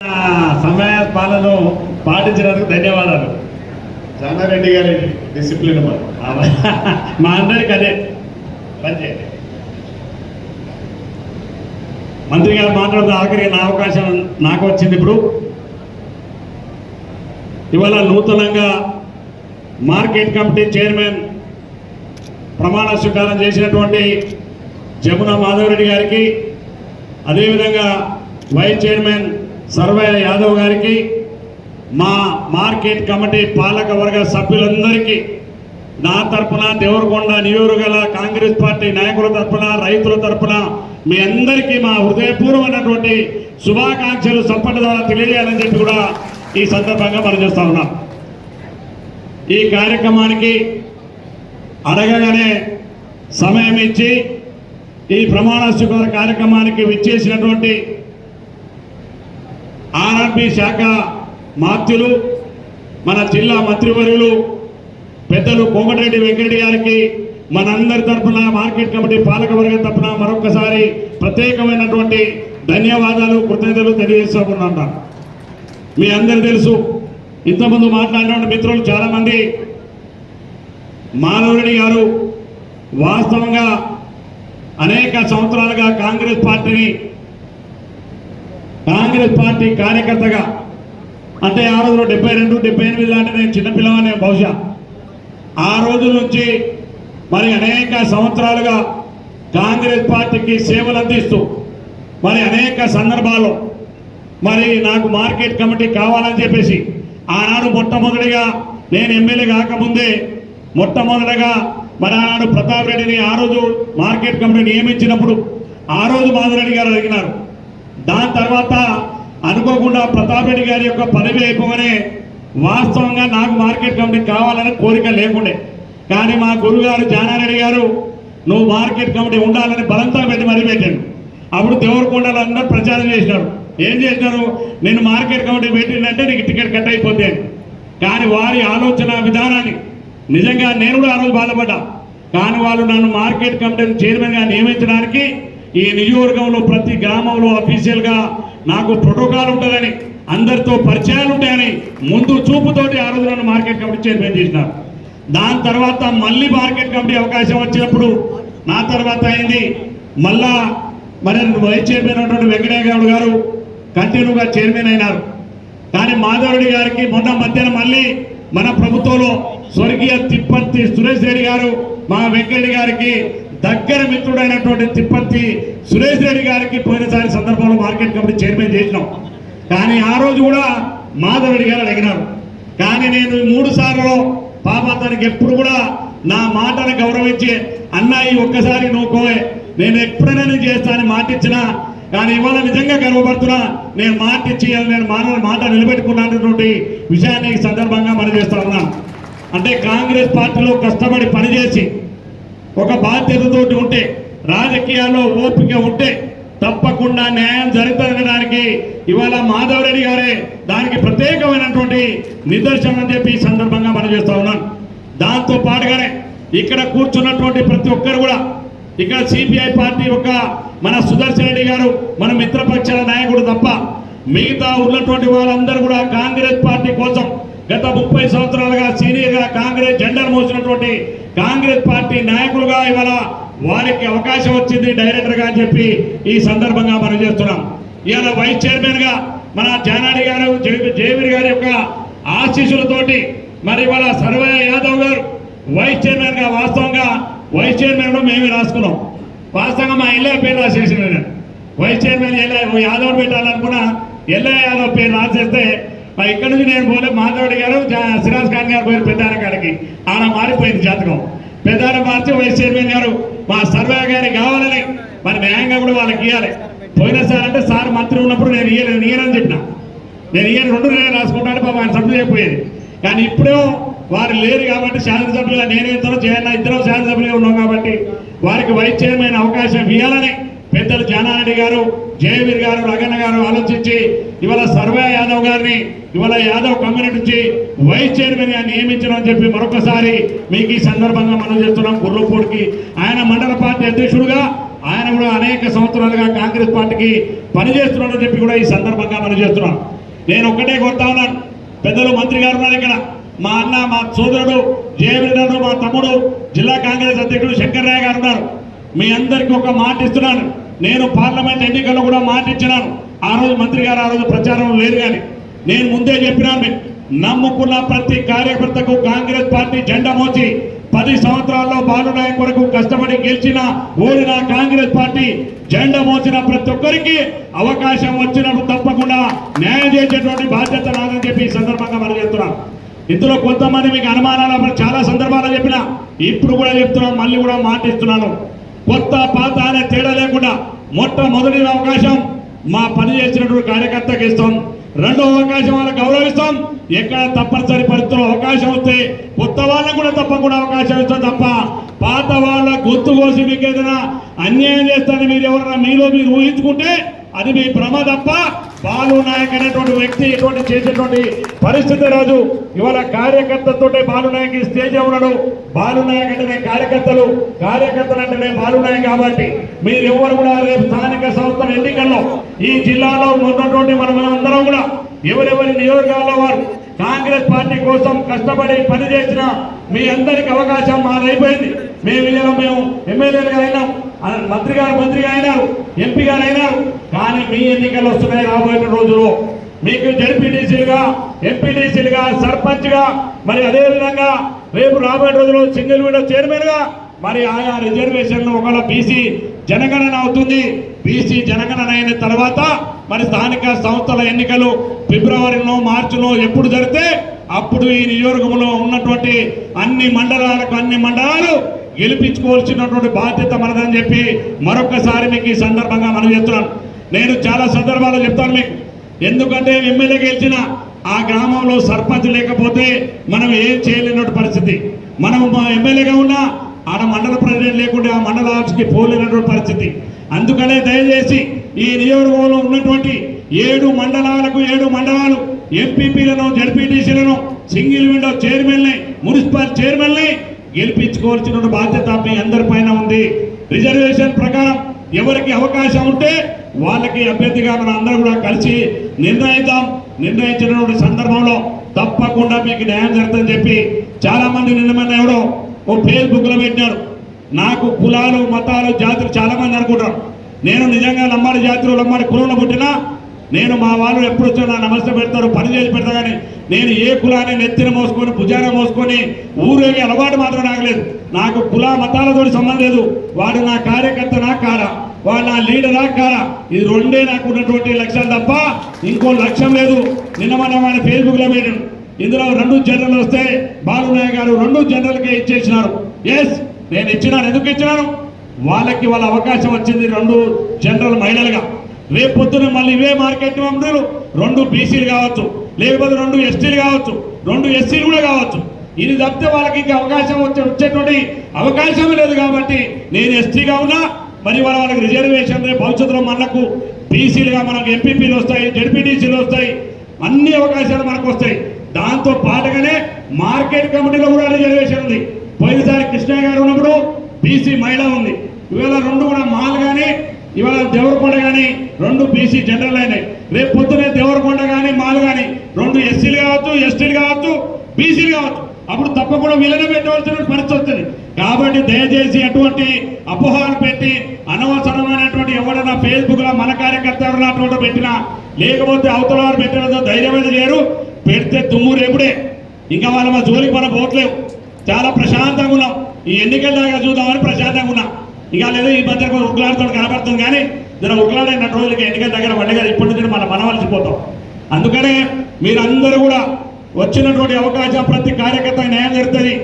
సమయ పాలన పాటించినందుకు ధన్యవాదాలు. జానారెడ్డి గారి డిసిప్లిన్ మా అందరికి అదే పనిచేయండి. మంత్రి గారు మాట్లాడుతూ ఆఖరికి నా అవకాశం నాకు వచ్చింది. ఇప్పుడు ఇవాళ నూతనంగా మార్కెట్ కమిటీ చైర్మన్ ప్రమాణ స్వీకారం చేసినటువంటి జమున మాధవరెడ్డి గారికి, అదేవిధంగా వైస్ చైర్మన్ సర్వయ్య యాదవ్ గారికి, మా మార్కెట్ కమిటీ పాలక వర్గ సభ్యులందరికీ నా తరఫున, దేవరకొండ నియోజకవర్గ కాంగ్రెస్ పార్టీ నాయకుల తరఫున, రైతుల తరఫున మీ అందరికీ మా హృదయపూర్వమైనటువంటి శుభాకాంక్షలు సప్పటి ద్వారా తెలియజేయాలని చెప్పి కూడా ఈ సందర్భంగా మనం చేస్తా ఉన్నాం. ఈ కార్యక్రమానికి అడగగానే సమయం ఇచ్చి ఈ ప్రమాణ స్వీకార కార్యక్రమానికి విచ్చేసినటువంటి ఆర్ఆర్బి శాఖ మాత్యులు, మన జిల్లా మంత్రివర్యులు పెద్దలు కోమటిరెడ్డి వెంకటరెడ్డి గారికి మనందరి తరఫున, మార్కెట్ కమిటీ పాలక వర్గం తరఫున మరొకసారి ప్రత్యేకమైనటువంటి ధన్యవాదాలు, కృతజ్ఞతలు తెలియజేస్తున్నాను. మీ అందరు తెలుసు, ఇంతకుముందు మాట్లాడిన మిత్రులు చాలామంది, మాధవరెడ్డి గారు వాస్తవంగా అనేక సంవత్సరాలుగా కాంగ్రెస్ పార్టీ కార్యకర్తగా, అంటే ఆ రోజులో 72, 78 లాంటి నేను చిన్నపిల్లవానే బహుశా. ఆ రోజుల నుంచి మరి అనేక సంవత్సరాలుగా కాంగ్రెస్ పార్టీకి సేవలు అందిస్తూ మరి అనేక సందర్భాల్లో మరి నాకు మార్కెట్ కమిటీ కావాలని చెప్పేసి ఆనాడు మొట్టమొదటిగా నేను ఎమ్మెల్యే కాకముందే మొట్టమొదటిగా మరి ఆనాడు ప్రతాప్ రెడ్డిని ఆ రోజు మార్కెట్ కమిటీ నియమించినప్పుడు ఆ రోజు మాధవరెడ్డి గారు అడిగినారు. దాని తర్వాత అనుకోకుండా ప్రతాప్ రెడ్డి గారి యొక్క పదవి అయిపోగానే వాస్తవంగా నాకు మార్కెట్ కమిటీ కావాలనే కోరిక లేకుండే, కానీ మా గురుగారు జానారెడ్డి గారు నువ్వు మార్కెట్ కమిటీ ఉండాలని బలంతా పెట్టి మరీ పెట్టాను. అప్పుడు దేవరకొండలో అందరూ ప్రచారం చేసినారు. ఏం చేసినారు, నేను మార్కెట్ కమిటీ పెట్టిందంటే నీకు టికెట్ కట్ అయిపోతే. కానీ వారి ఆలోచన విధానాన్ని నిజంగా నేను కూడా ఆ రోజు బాధపడ్డా. కానీ వాళ్ళు నన్ను మార్కెట్ కమిటీ చైర్మన్గా నియమించడానికి ఈ నియోజకవర్గంలో ప్రతి గ్రామంలో అఫీషియల్గా నాకు ప్రోటోకాల్ ఉంటుందని, అందరితో పరిచయాలు ఉంటాయని ముందు చూపుతోటి ఆ రోజు నన్ను మార్కెట్ కమిటీ చైర్మన్ చేసినారు. దాని తర్వాత మళ్ళీ మార్కెట్ కమిటీ అవకాశం వచ్చినప్పుడు నా తర్వాత అయింది మళ్ళా మరి వైస్ చైర్మన్ అయినటువంటి వెంకటయ్య గౌడ్ గారు కంటిన్యూగా చైర్మన్ అయినారు. కానీ మాధవరెడ్డి గారికి మొన్న మధ్యాహ్నం మళ్ళీ మన ప్రభుత్వంలో స్వర్గీయ తిప్పర్తి సురేష్ రెడ్డి గారు, మా వెంకటరెడ్డి గారికి దగ్గర మిత్రుడైనటువంటి తిప్పర్తి సురేష్ రెడ్డి గారికి పోయినసారి సందర్భంలో మార్కెట్ కమిటీ చైర్మన్ చేసినాం. కానీ ఆ రోజు కూడా మాధవరెడ్డి గారు అడిగినారు. కానీ నేను 3 సార్లు పాపతానికి ఎప్పుడు కూడా నా మాటను గౌరవించి అన్నయ్య ఒక్కసారి నూకోవే, నేను ఎప్పుడైనా నేను చేస్తానని మాటిచ్చినా, కానీ ఇవాళ నిజంగా గర్వపడుతున్నా, నేను మాటిచ్చి నేను మాట నిలబెట్టుకున్నటువంటి విషయాన్ని ఈ సందర్భంగా మనం చేస్తా ఉన్నాను. అంటే కాంగ్రెస్ పార్టీలో కష్టపడి పనిచేసి ఒక బాధ్యతతోటి ఉంటే, రాజకీయాల్లో ఓపిక ఉంటే తప్పకుండా న్యాయం జరుగుతుందనడానికి ఇవాళ మాధవరెడ్డి గారే దానికి ప్రత్యేకమైనటువంటి నిదర్శనం అని చెప్పి ఈ సందర్భంగా మనం చేస్తా ఉన్నాను. దాంతో పాటుగానే ఇక్కడ కూర్చున్నటువంటి ప్రతి ఒక్కరు కూడా, ఇక్కడ సిపిఐ పార్టీ యొక్క మన సుదర్శన్ రెడ్డి గారు మన మిత్రపక్షాల నాయకుడు తప్ప మిగతా ఉన్నటువంటి వాళ్ళందరూ కూడా కాంగ్రెస్ పార్టీ కోసం గత 30 సంవత్సరాలుగా సీనియర్గా కాంగ్రెస్ జెండర్ మోసినటువంటి కాంగ్రెస్ పార్టీ నాయకులుగా ఇవాళ వారికి అవకాశం వచ్చింది డైరెక్టర్గా అని చెప్పి ఈ సందర్భంగా మనం చేస్తున్నాం. ఇవాళ వైస్ చైర్మన్గా మన జానారెడ్డి గారు, జయవీర్ గారి యొక్క ఆశీస్సులతోటి మరి ఇవాళ సర్వయ్య యాదవ్ గారు వైస్ చైర్మన్గా, వాస్తవంగా వైస్ చైర్మన్లో మేమే రాసుకున్నాం. వాస్తవంగా మా ఎల్లయ్య పేరు రాసేసిన వైస్ చైర్మన్ యాదవ్ పెట్టాలనుకున్నా ఎల్లయ్య యాదవ్ పేరు రాసేస్తే ఇక్కడ నుంచి నేను పోలే, మాధవరెడ్డి గారు సిరాజ్ ఖాన్ గారు పోయిన పెద్దాన కాడికి ఆడ మారిపోయింది జాతకం. పెద్దాన మార్చి వైస్ చైర్మన్ గారు మా సర్వయ్య గారికి కావాలని మరి న్యాయంగా కూడా వాళ్ళకి ఇవ్వాలి. పోయినా సార్ అంటే సార్ మంత్రి ఉన్నప్పుడు నేను ఇయ్యనని చెప్పిన, నేను ఇయ్యను 2 నెలలు రాసుకుంటాను పాప ఆయన సభ్యులు అయిపోయేది. కానీ ఇప్పుడే వారు లేరు కాబట్టి శాసనసభ్యులుగా నేనే ఇద్దరం శాసనసభ్యులుగా ఉన్నాం కాబట్టి వారికి వైస్ చైర్మన్ అవకాశం ఇవ్వాలని పెద్దలు జానారెడ్డి గారు, జయవీర్ గారు, రగన్న గారు ఆలోచించి ఇవాళ సర్వయ్య యాదవ్ గారిని ఇవాళ యాదవ్ కమ్యూనిటీ నుంచి వైస్ చైర్మన్ గా నియమించడం అని చెప్పి మరొకసారి మీకు ఈ సందర్భంగా మనం చేస్తున్నాం. గుర్రపూడికి ఆయన మండల పార్టీ అధ్యక్షుడుగా ఆయన కూడా అనేక సంవత్సరాలుగా కాంగ్రెస్ పార్టీకి పనిచేస్తున్నాడని చెప్పి కూడా ఈ సందర్భంగా మనం చేస్తున్నాం. నేను ఒక్కటే కోరుతా ఉన్నాను, పెద్దలు మంత్రి గారు ఉన్నారు ఇక్కడ, మా అన్న మా సోదరుడు జయవీరుడు మా తమ్ముడు జిల్లా కాంగ్రెస్ అధ్యక్షుడు శంకర్రాయ గారు ఉన్నారు. మీ అందరికీ ఒక మాట ఇస్తున్నాను. నేను పార్లమెంట్ ఎన్నికల్లో కూడా మాట ఇచ్చినాను. ఆ రోజు మంత్రి గారు ఆ రోజు ప్రచారం లేదు, కానీ నేను ముందే చెప్పినాను, నమ్ముకున్న ప్రతి కార్యకర్తకు కాంగ్రెస్ పార్టీ జెండా మోచి 10 సంవత్సరాల్లో బాలు నాయక్ వరకు కష్టపడి గెలిచిన ఓడిన కాంగ్రెస్ పార్టీ జెండా మోసిన ప్రతి ఒక్కరికి అవకాశం వచ్చినప్పుడు తప్పకుండా న్యాయం చేసేటువంటి బాధ్యత నాదని చెప్పి ఈ సందర్భంగా మనం చెప్తున్నాం. ఇందులో కొంతమంది మీకు అనుమానాలు చాలా సందర్భాలు చెప్పిన, ఇప్పుడు కూడా చెప్తున్నాం, మళ్ళీ కూడా మాటిస్తున్నాను. కొత్త పాత అనే తేడా లేకుండా మొట్టమొదటి అవకాశం మా పని చేసినటువంటి కార్యకర్తకి ఇస్తాం. రెండో అవకాశం వాళ్ళకి గౌరవిస్తాం. ఎక్కడ తప్పనిసరి పరిస్థితుల్లో అవకాశం వస్తే కొత్త వాళ్ళకు కూడా తప్పకుండా అవకాశం ఇస్తాం తప్ప పాత వాళ్ళ గొంతు కోసి మీకు ఏదైనా అన్యాయం చేస్తారని మీరు ఎవరైనా మీలో మీరు ఊహించుకుంటే అది మీ భ్రమ తప్ప బాలు నాయక్ అనేటువంటి వ్యక్తి ఇటువంటి చేసేటువంటి పరిస్థితి రాదు. ఇవాళ కార్యకర్తతో బాలు నాయక్ స్టేజ్ ఉన్నాడు. బాలు నాయక్ అంటేనే కార్యకర్తలు, కార్యకర్తలు అంటేనే బాలు నాయక్. కాబట్టి మీరు ఎవరు కూడా రేపు స్థానిక సంస్థల ఎన్నికల్లో ఈ జిల్లాలో ఉన్నటువంటి మనమందరం కూడా ఎవరెవరి నియోజకవర్గాల్లో వారు కాంగ్రెస్ పార్టీ కోసం కష్టపడి పనిచేసిన మీ అందరికి అవకాశం మాదైపోయింది. మేము ఎమ్మెల్యేలుగా అయినాం, మంత్రిగా అయినారు, ఎంపీ గారు అయినారు. కానీ మీ ఎన్నికలు వస్తున్నాయి రాబోయే రోజుల్లో. మీకు జడ్పీటీసీలుగా, ఎంపీటీసీలుగా, సర్పంచ్గా, మరి అదేవిధంగా రేపు రాబోయే రోజుల్లో సింగిల్ విండో చైర్మన్గా, మరి ఆయా రిజర్వేషన్లు ఒకవేళ బీసీ జనగణన అవుతుంది. బీసీ జనగణన అయిన తర్వాత మరి స్థానిక సంస్థల ఎన్నికలు ఫిబ్రవరిలో మార్చిలో ఎప్పుడు జరిగితే అప్పుడు ఈ నియోజకవర్గంలో ఉన్నటువంటి అన్ని మండలాలు గెలిపించుకోవాల్సినటువంటి బాధ్యత మనదని చెప్పి మరొకసారి మీకు ఈ సందర్భంగా మనం చెప్తున్నాను. నేను చాలా సందర్భాలు చెప్తాను మీకు. ఎందుకంటే ఎమ్మెల్యే గెలిచిన ఆ గ్రామంలో సర్పంచ్ లేకపోతే మనం ఏం చేయలేనటువంటి పరిస్థితి. మనం ఎమ్మెల్యేగా ఉన్నా ఆడ మండల ప్రెసిడెంట్ లేకుంటే ఆ మండల ఆఫీస్కి పోలేనటువంటి పరిస్థితి. అందుకనే దయచేసి ఈ నియోజకవర్గంలో ఉన్నటువంటి 7 మండలాలు ఎంపీపీలను, జడ్పీటీసీలను, సింగిల్ విండో చైర్మన్ని, మున్సిపల్ చైర్మన్ని గెలిపించుకోవాల్సిన బాధ్యత మీ అందరిపైన ఉంది. రిజర్వేషన్ ప్రకారం ఎవరికి అవకాశం ఉంటే వాళ్ళకి అభ్యర్థిగా మనం అందరూ కూడా కలిసి నిర్ణయించినటువంటి సందర్భంలో తప్పకుండా మీకు న్యాయం జరుగుతుందని చెప్పి చాలా మంది నిన్న ఎవడో ఓ ఫేస్బుక్లో పెట్టినారు. నాకు కులాలు, మతాలు, జాతులు చాలా మంది అనుకుంటారు. నేను నిజంగా లంబాడి జాతులు, లంబాడి కులంలో పుట్టినా నేను మా వాళ్ళు ఎప్పుడు వచ్చినా నమస్తే పెడతారు, పని చేసి పెడతా. కానీ నేను ఏ కులాన్ని నెత్తిన మోసుకొని భుజాన మోసుకొని ఊరేగే అలవాటు మాత్రం నాకు లేదు. నాకు కుల మతాలతో సంబంధం లేదు. వాడు నా కార్యకర్త నా కారా, వాడు నా లీడరా కారా, ఇది రెండే నాకు ఉన్నటువంటి లక్ష్యాలు తప్ప ఇంకో లక్ష్యం లేదు. నిన్న మనం ఆయన ఫేస్బుక్లో పెట్టాడు. ఇందులో 2 జనరల్ వస్తే బాలు నాయక్ గారు 2 జనరల్కే ఇచ్చేసినారు. ఎస్, నేను ఇచ్చినాను. ఎందుకు ఇచ్చినాను? వాళ్ళకి వాళ్ళ అవకాశం వచ్చింది 2 జనరల్ మహిళలుగా. రేపు పొద్దున మళ్ళీ ఇవే మార్కెట్ మంత్రులు 2 బీసీలు కావచ్చు, లేకపోతే 2 ఎస్టీలు కావచ్చు, 2 ఎస్సీలు కూడా కావచ్చు. ఇది తప్పితే వాళ్ళకి ఇంకా అవకాశం వచ్చేటువంటి అవకాశం లేదు. కాబట్టి నేను ఎస్టీగా ఉన్నా మరి వాళ్ళకి రిజర్వేషన్ రేపు భవిష్యత్తులో మనకు బీసీలుగా మనకు ఎంపీపీలు వస్తాయి, జడ్పీటీసీలు వస్తాయి, అన్ని అవకాశాలు మనకు వస్తాయి. దాంతో పాటుగానే మార్కెట్ కమిటీలో కూడా రిజర్వేషన్ ఉంది. పోయినసారి కృష్ణయ్య గారు ఉన్నప్పుడు బీసీ మహిళ ఉంది. ఇవాళ 2 కూడా మాల్ కానీ ఇవాళ దేవరకొండ కానీ 2 బీసీ జనరల్ అయినాయి. రేపు పొద్దునే దేవరకొండ కానీ మాల్ కానీ 2 ఎస్సీలు కావచ్చు, ఎస్టీలు కావచ్చు, బీసీలు కావచ్చు. అప్పుడు తప్పకుండా వీళ్ళనే పెట్టవలసిన పరిస్థితి వస్తుంది. కాబట్టి దయచేసి అటువంటి అపోహలు పెట్టి అనవసరమైనటువంటి ఎవరైనా ఫేస్బుక్లో మన కార్యకర్త ఎవరైనా పెట్టినా, లేకపోతే అవతల వారు పెట్టినదో ధైర్యమైన చేయరు. పెడితే దుమ్ము రేపుడే. ఇంకా వాళ్ళ మా జోలికి మనం పోవట్లేవు. చాలా ప్రశాంతంగా ఉన్నాం. ఈ ఎన్నికల దాకా చూద్దామని ప్రశాంతంగా ఉన్నాం. ఇక లేదు ఈ మధ్య ఉగ్లాడుతో కనబడుతుంది. కానీ దీని ఉగ్లాడైన రోజులకి ఎన్నికల దగ్గర పడ్డగా ఇప్పటి నుంచి మనం మనవలసిపోతాం. అందుకనే మీరందరూ కూడా వచ్చినటువంటి అవకాశం ప్రతి కార్యకర్త న్యాయం జరుగుతుంది.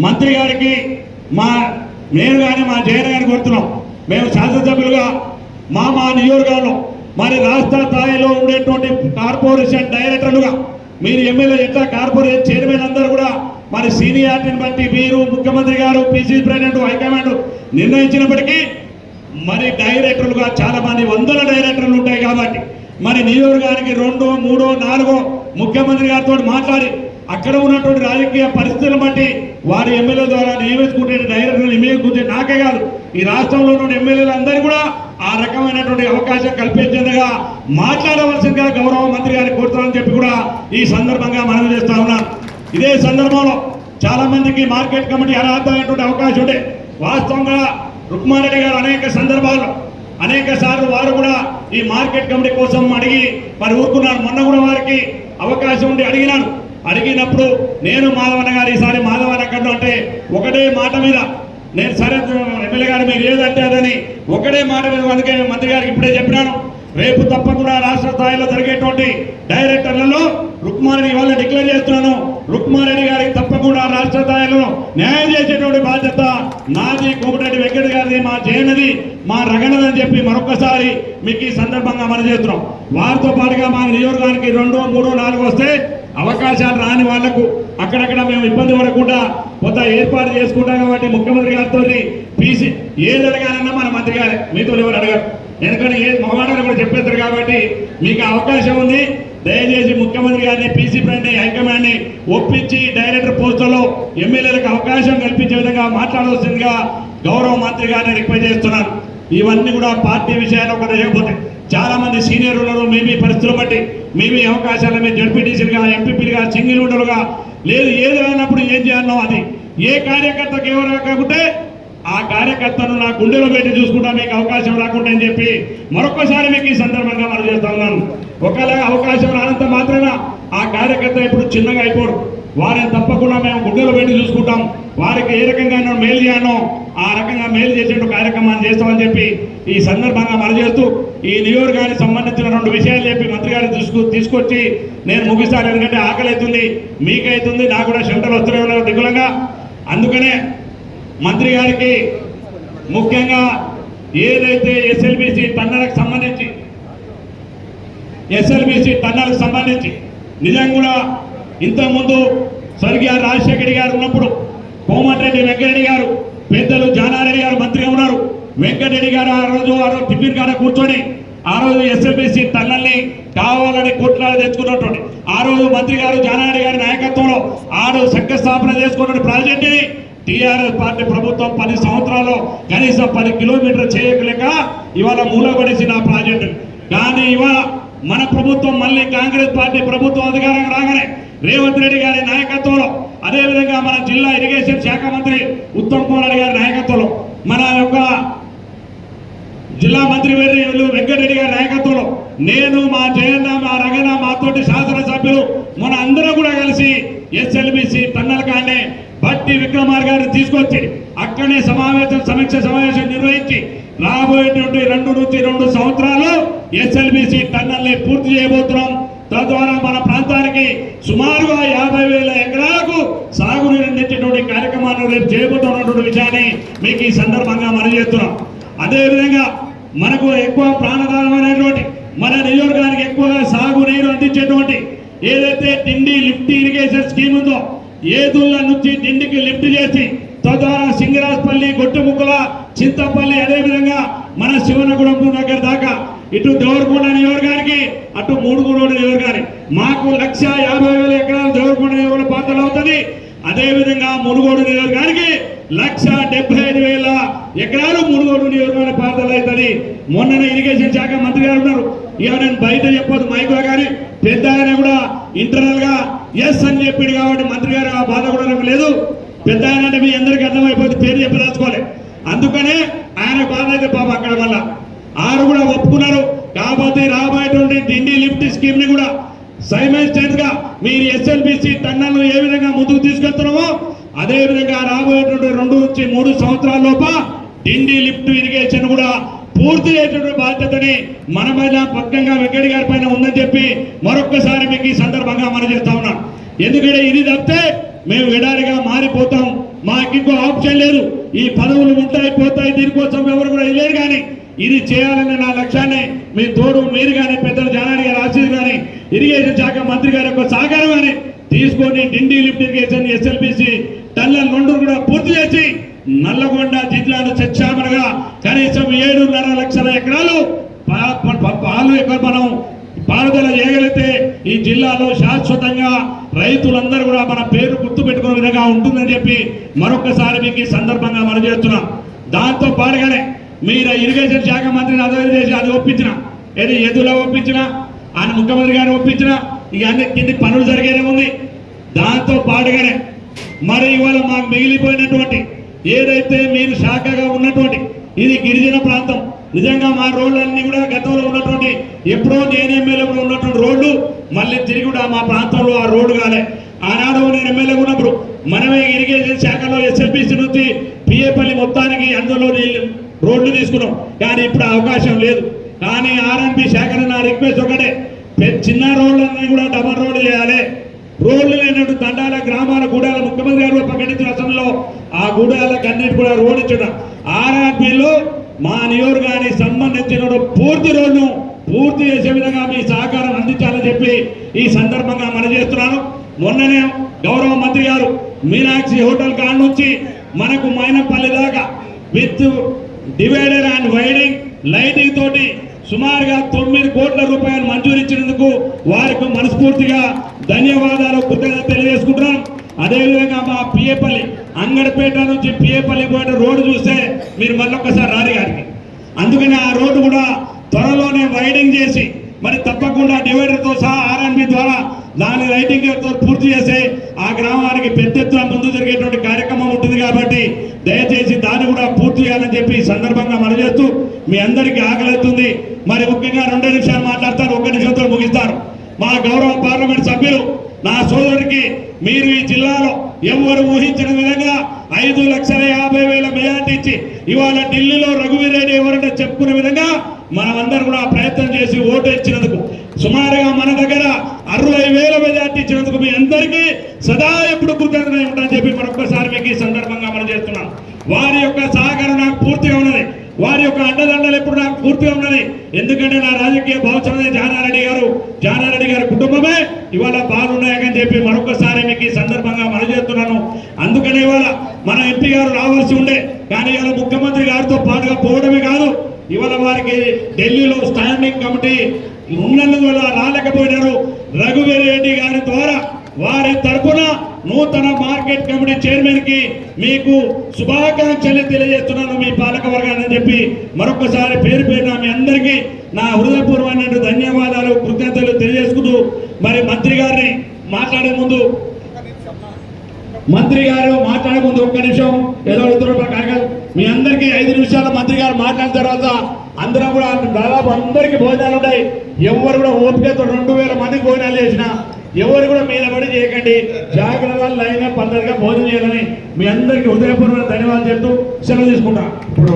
మంత్రి గారికి నేను కానీ మా జయన్ గారిని కోరుతున్నాం. మేము శాసనసభ్యులుగా మా నియోజకవర్గంలో మరి రాష్ట్ర స్థాయిలో ఉండేటువంటి కార్పొరేషన్ డైరెక్టర్లుగా మీరు ఎమ్మెల్యే ఎట్లా కార్పొరేషన్ చైర్మన్ అందరూ కూడా మరి సీనియారిటీని బట్టి మీరు ముఖ్యమంత్రి గారు, పిసిసి ప్రెసిడెంట్, హైకమాండ్ నిర్ణయించినప్పటికీ మరి డైరెక్టర్లుగా చాలా మంది 100 డైరెక్టర్లు ఉంటాయి. కాబట్టి మరి నియోజకవర్గానికి 2, 3, 4 ముఖ్యమంత్రి గారితో మాట్లాడి అక్కడ ఉన్నటువంటి రాజకీయ పరిస్థితులను బట్టి వారి ఎమ్మెల్యే ద్వారా నియమించుకుంటే డైరెక్టర్ నియమించుకుంటే నాకే కాదు ఈ రాష్ట్రంలో ఉన్న ఎమ్మెల్యేలు అందరూ కూడా ఆ రకమైనటువంటి అవకాశం కల్పించేందుగా మాట్లాడవలసిందిగా గౌరవ మంత్రి గారిని కోరుతామని చెప్పి కూడా ఈ సందర్భంగా మనవి చేస్తా ఉన్నాను. ఇదే సందర్భంలో చాలా మందికి మార్కెట్ కమిటీ అర్హత అనేటువంటి అవకాశం ఉండే వాస్తవంగా రుక్మారెడ్డి గారు అనేక సందర్భాల్లో అనేక సార్లు వారు కూడా ఈ మార్కెట్ కమిటీ కోసం అడిగి మరి ఊరుకున్నారు. మొన్న కూడా వారికి అవకాశం ఉండి అడిగినప్పుడు నేను మాధవన్న గారు ఈసారి మాధవన్న కన్నా అంటే ఒకటే మాట మీద నేను సరే ఎమ్మెల్యే గారు మీరు ఏదంటే అదని ఒకటే మాట మీద అందుకే మంత్రి గారికి ఇప్పుడే చెప్పినాను. రేపు తప్పకుండా రాష్ట్ర స్థాయిలో జరిగేటువంటి డైరెక్టర్లలో రుక్మారెడ్డి వాళ్ళని డిక్లేర్ చేస్తున్నాను. రుక్మారెడ్డి గారికి తప్పకుండా రాష్ట్ర స్థాయిలో న్యాయం చేసేటువంటి బాధ్యత నాది, కోమటిరెడ్డి వెంకట గారిది, మా జయనది, మా రగణది అని చెప్పి మరొకసారి మీకు ఈ సందర్భంగా మనం చేస్తున్నాం. వారితో పాటుగా మా నియోజకవర్గానికి 2, 3, 4 వస్తే అవకాశాలు రాని వాళ్లకు అక్కడక్కడ మేము ఇబ్బంది పడకుండా కొత్త ఏర్పాటు చేసుకుంటాం. కాబట్టి ముఖ్యమంత్రి గారితో పీసీ ఏది అడగాలన్నా మన మంత్రి గారు మీతో ఎవరు అడగారు, ఎందుకంటే ఏ మగవాడని కూడా చెప్పేస్తారు. కాబట్టి మీకు అవకాశం ఉంది. దయచేసి ముఖ్యమంత్రి గారిని, పీసీ ప్రెసిడెంట్, హైకమాండ్ని ఒప్పించి డైరెక్టర్ పోస్టులలో ఎమ్మెల్యేలకు అవకాశం కల్పించే విధంగా మాట్లాడవలసిందిగా గౌరవ మంత్రి గారిని రిక్వెస్ట్ చేస్తున్నాను. ఇవన్నీ కూడా పార్టీ విషయాలు ఒకటి చేయకపోతే చాలా మంది సీనియర్ ఉన్నారు. మీ పరిస్థితులు బట్టి మీ అవకాశాలు మీరు జడ్పీటీసీలుగా, ఎంపీపీలుగా, సింగిల్ ఉండలుగా లేదు ఏది అయినప్పుడు ఏం చేయాలో అది ఏ కార్యకర్తకు ఎవరు కాకుంటే ఆ కార్యకర్తను నా గుండెలో పెట్టి చూసుకుంటా మీకు అవకాశం రాకుండా అని చెప్పి మరొకసారి మీకు ఈ సందర్భంగా మనం చేస్తా ఉన్నాను. ఒకవేళ అవకాశం రానంత మాత్రాన ఆ కార్యకర్త ఇప్పుడు చిన్నగా అయిపోరు. వారిని తప్పకుండా మేము గుండెలో పెట్టి చూసుకుంటాం. వారికి ఏ రకంగా మేలు చేయాలో ఆ రకంగా మేలు చేసే కార్యక్రమాన్ని చేస్తామని చెప్పి ఈ సందర్భంగా మనం చేస్తూ ఈ నియోజకవర్గానికి సంబంధించిన 2 విషయాలు చెప్పి మంత్రి గారిని తీసుకొచ్చి నేను ముగిస్తాను. ఎందుకంటే ఆకలి అవుతుంది, మీకైతుంది, నాకు కూడా షెల్టర్ వస్తున్నాయి దిగులంగా. అందుకనే మంత్రి గారికి ముఖ్యంగా ఏదైతే ఎస్ఎల్బిసి టన్నలకు సంబంధించి నిజంగా కూడా ఇంతకుముందు స్వర్గీయ రాజశేఖర గారు ఉన్నప్పుడు కోమటిరెడ్డి వెంకటరెడ్డి గారు, పెద్దలు జానారెడ్డి గారు మంత్రిగా ఉన్నారు. వెంకటరెడ్డి గారు ఆ రోజు టిఫిన్ కాడ కూర్చొని ఆ రోజు ఎస్ఎల్బిసి టన్నల్ని కావాలని కోట్లాలు తెచ్చుకున్నటువంటి ఆ రోజు మంత్రి గారు జానారెడ్డి గారి నాయకత్వంలో శంకుస్థాపన చేసుకున్న ప్రాజెక్టుని టీఆర్ఎస్ పార్టీ ప్రభుత్వం 10 సంవత్సరాల్లో కనీసం 10 కిలోమీటర్లు చేయలేక ఇవాళ మూలపడేసిన ఆ ప్రాజెక్టు. కానీ ఇవాళ మన ప్రభుత్వం మళ్ళీ కాంగ్రెస్ పార్టీ ప్రభుత్వం అధికారం రాగానే రేవంత్ రెడ్డి గారి నాయకత్వంలో, అదేవిధంగా మన జిల్లా ఇరిగేషన్ శాఖ మంత్రి ఉత్తమ్ కుమార్ రెడ్డి గారి నాయకత్వంలో, మన యొక్క జిల్లా మంత్రి వెంకటరెడ్డి గారి నాయకత్వంలో నేను, మా జయన్న, మా రగన, మాతోటి శాసనసభ్యులు మన అందరం కూడా కలిసి ఎస్ఎల్బిసి టన్నల్ కానే బట్టి విక్రమార్ గారిని తీసుకొచ్చి అక్కడనే సమీక్ష సమావేశం నిర్వహించి రాబోయేటువంటి 2 నుంచి 2 సంవత్సరాల్లో ఎస్ఎల్బిసి టన్నల్ని పూర్తి చేయబోతున్నాం. తద్వారా మన ప్రాంతానికి సుమారుగా 50,000 ఎకరాలకు సాగునీరు అందించేటువంటి కార్యక్రమాన్ని రేపు చేయబోతున్నటువంటి విషయాన్ని మీకు ఈ సందర్భంగా మనం చేస్తున్నాం. అదేవిధంగా మనకు ఎక్కువ ప్రాణదానమైనటువంటి మన నియోజకవర్గానికి ఎక్కువగా సాగునీరు అందించేటువంటి ఏదైతే డిండి లిఫ్ట్ ఇరిగేషన్ స్కీమ్ ఉందో ఏదుళ్ళ నుంచి డిండికి లిఫ్ట్ చేసి తద్వారా సింగరాజపల్లి, గొట్టుముక్కల, చింతపల్లి, అదేవిధంగా మన శివనగూడెం దగ్గర దాకా ఇటు దేవరకొండ నియోజకవర్గానికి అటు మూడుగూడెం నియోజకవర్గానికి మాకు 1,50,000 ఎకరాలు దేవరకొండ నియోజకవర్గ పాత్రలు అవుతుంది. అదేవిధంగా మునుగోడు నియోజకవర్గానికి 1,75,000 ఎకరాలు మునుగోడు నియోజకవర్గ పాత్రలు అవుతుంది. మొన్న ఇరిగేషన్ శాఖ మంత్రి గారు ఉన్నారు. ఇక నేను బయట చెప్పొద్దు మైకులో, కానీ పెద్ద ఆయన కూడా ఇంటర్నల్ గా ఎస్ అని చెప్పిండు. కాబట్టి మంత్రి గారు ఆ బాధ కూడా నాకు లేదు. పెద్ద ఆయన అంటే మీ అందరికీ అర్థమైపోతుంది, పేరు చెప్పదలుచుకోవాలి. అందుకనే ఆయన బాధ అయితే పాప అక్కడ వల్ల ఆరు కూడా ఒప్పుకున్నారు. కాకపోతే రాబోయేటువంటి డిండి లిఫ్ట్ స్కీమ్ ని కూడా సైమల్టేనియస్ గా మీరు ఎస్ఎల్బిసి టన్నల్ను ఏ విధంగా ముందుకు తీసుకెళ్తున్నామో అదే విధంగా రాబోయేటువంటి 2 నుంచి 3 సంవత్సరాల లోప డిండి లిఫ్ట్ ఇరిగేషన్ కూడా పూర్తి అయ్యేటువంటి బాధ్యతని మన మీద పక్కంగా వెంకట గారి పైన ఉందని చెప్పి మరొక్కసారి మీకు ఈ సందర్భంగా మనం చేస్తా ఉన్నాం. ఎందుకంటే ఇది తప్పితే మేము ఎడారిగా మారిపోతాం, మాకు ఇంకో ఆప్షన్ లేదు. ఈ పదవులు ఉంటాయి పోతాయి, దీనికోసం ఎవరు కూడా వెళ్ళారు. కానీ ఇది చేయాలనే నా లక్ష్యాన్ని మీ తోడు మీరు కానీ పెద్దలు జానారెడ్డి గారు, ఆశీస్ కానీ, ఇరిగేషన్ శాఖ మంత్రి గారి యొక్క సహకారం కానీ తీసుకొని డిండి లిఫ్ట్ ఇరిగేషన్ ఎస్ఎల్బిసి టన్నల్ 2 కూడా పూర్తి చేసి నల్లగొండ జిల్లాను చచ్చామనగా కనీసం 7.5 లక్షల ఎకరాలు పాలు మనం పారుదల చేయగలిగితే ఈ జిల్లాలో శాశ్వతంగా రైతులందరూ కూడా మన పేరు గుర్తు పెట్టుకునే విధంగా ఉంటుందని చెప్పి మరొకసారి మీకు ఈ సందర్భంగా మనం చేస్తున్నాం. దాంతో పాటుగానే మీరు ఇరిగేషన్ శాఖ మంత్రిని అదవి చేసి అది ఒప్పించిన ఏది ఎదులో ఒప్పించిన ఆయన ముఖ్యమంత్రి గారిని ఒప్పించిన ఇక అన్ని కింది పనులు జరిగేనే ఉంది. దాంతో పాటుగానే మరి ఇవాళ మాకు మిగిలిపోయినటువంటి ఏదైతే మీరు శాఖగా ఉన్నటువంటి ఇది గిరిజన ప్రాంతం, నిజంగా మా రోడ్లన్నీ కూడా గతంలో ఉన్నటువంటి ఎప్పుడో నేను ఎమ్మెల్యేలో ఉన్నటువంటి రోడ్లు మళ్ళీ తిరిగి కూడా మా ప్రాంతంలో ఆ రోడ్డు కాలే. ఆనాడు నేను ఎమ్మెల్యే ఉన్నప్పుడు మనమే ఇరిగేషన్ శాఖలో ఎస్ఎల్బిసి నుంచి పిఏపల్లి మొత్తానికి అందులో రోడ్లు తీసుకున్నాం, కానీ ఇప్పుడు అవకాశం లేదు. కానీ ఆర్ఎన్బి శాఖలో నా రిక్వెస్ట్ ఒకటే, చిన్న రోడ్లన్నీ కూడా డబల్ రోడ్డు చేయాలి. రోడ్లు లేనట్టు తండాల గ్రామాల గూడాల ముఖ్యమంత్రి గారు ప్రకటించిన అసెంబ్లీలో ఆ గూడాలకు అన్నిటి కూడా రోడ్ ఇచ్చడం ఆర్ఆర్బిలో మా నియోజకవర్గానికి సంబంధించిన పూర్తి రోడ్ను పూర్తి చేసే విధంగా మీ సహకారం అందించాలని చెప్పి ఈ సందర్భంగా మనం చేస్తున్నాను. మొన్ననే గౌరవ మంత్రి గారు మీనాక్షి హోటల్ కాడ నుంచి మనకు మైనపల్లి దాకా విత్ డివైడర్ అండ్ వైడింగ్ లైటింగ్ తోటి సుమారుగా 9 కోట్ల రూపాయలు మంజూరు ఇచ్చినందుకు వారికి మనస్ఫూర్తిగా ధన్యవాదాలు కృతజ్ఞతలు తెలియజేసుకుంటున్నాం. అదేవిధంగా మా పిఏపల్లి అంగడిపేట నుంచి పిఏపల్లి పోయిన రోడ్డు చూస్తే మీరు మళ్ళొక్కసారి రారి గారికి, అందుకని ఆ రోడ్డు కూడా త్వరలోనే వైడింగ్ చేసి మరి తప్పకుండా డివైడర్తో సహా ఆర్ఎన్బి ద్వారా దాని లైటింగ్ పూర్తి చేసి ఆ గ్రామానికి పెద్ద ఎత్తున ముందు జరిగేటువంటి కార్యక్రమం ఉంటుంది. కాబట్టి దయచేసి దాన్ని కూడా పూర్తి చేయాలని చెప్పి ఈ సందర్భంగా మనం చేస్తూ మీ అందరికీ ఆకలిస్తుంది. మరి ముఖ్యంగా 2 నిమిషాలు మాట్లాడతారు, 1 నిమిషంతో ముగిస్తారు. మా గౌరవ పార్లమెంట్ సభ్యులు నా సోదరుడికి మీరు ఈ జిల్లాలో ఎవరు ఊహించిన విధంగా 5,50,000 మెజార్టీ ఇచ్చి ఇవాళ ఢిల్లీలో రఘువీర్ రెడ్డి ఎవరంటే చెప్పుకునే విధంగా మనమందరం కూడా ప్రయత్నం చేసి ఓటు ఇచ్చినందుకు సుమారుగా మన దగ్గర 60,000 మెజార్టీ ఇచ్చినందుకు మీ అందరికీ సదా ఎప్పుడు కృతజ్ఞతలు ఉంటాయని చెప్పి మరొకసారి మీకు ఈ సందర్భంగా మనం చేస్తున్నాం. వారి యొక్క సహకారం నాకు పూర్తిగా ఉన్నది, వారి యొక్క అండదండలు ఎప్పుడు నాకు పూర్తిగా ఉన్నది. ఎందుకంటే నా రాజకీయ భవిష్యత్తు జానారెడ్డి గారి కుటుంబమే ఇవాళ బాగున్నాయని చెప్పి మరొకసారి మీకు ఈ సందర్భంగా మనం చేస్తున్నాను. అందుకని ఇవాళ మన ఎంపీ గారు రావాల్సి ఉండే, కానీ ఇవాళ ముఖ్యమంత్రి గారితో పాటుగా పోవడమే కాదు, ఇవాళ వారికి ఢిల్లీలో స్టాండింగ్ కమిటీ ఉన్నందువల్ల రాలేకపోయినారు. రఘువీర్ రెడ్డి గారి ద్వారా వారి తరఫున నూతన మార్కెట్ కమిటీ చైర్మన్ కి మీకు శుభాకాంక్షలు తెలియజేస్తున్నాను మీ పాలక వర్గాన్ని చెప్పి మరొకసారి పేరు పేరున మీ అందరికీ నా హృదయపూర్వమైన ధన్యవాదాలు కృతజ్ఞతలు తెలియజేసుకుంటూ మరి మంత్రి గారు మాట్లాడే ముందు 1 నిమిషం ఏదో ఇద్దరు మీ అందరికీ 5 నిమిషాల మంత్రి గారు మాట్లాడిన తర్వాత అందరం కూడా దాదాపు అందరికీ భోజనాలు ఉంటాయి. ఎవరు కూడా ఓపికతో 2,000 మందికి భోజనాలు చేసిన ఎవరు కూడా మీద పడి చేయకండి, జాగ్రత్తగా లైన్గా పద్ధతిగా భోజనం చేయాలని మీ అందరికీ హృదయపూర్వక ధన్యవాదాలు చెప్తూ సెలవు తీసుకుంటా. ఇప్పుడు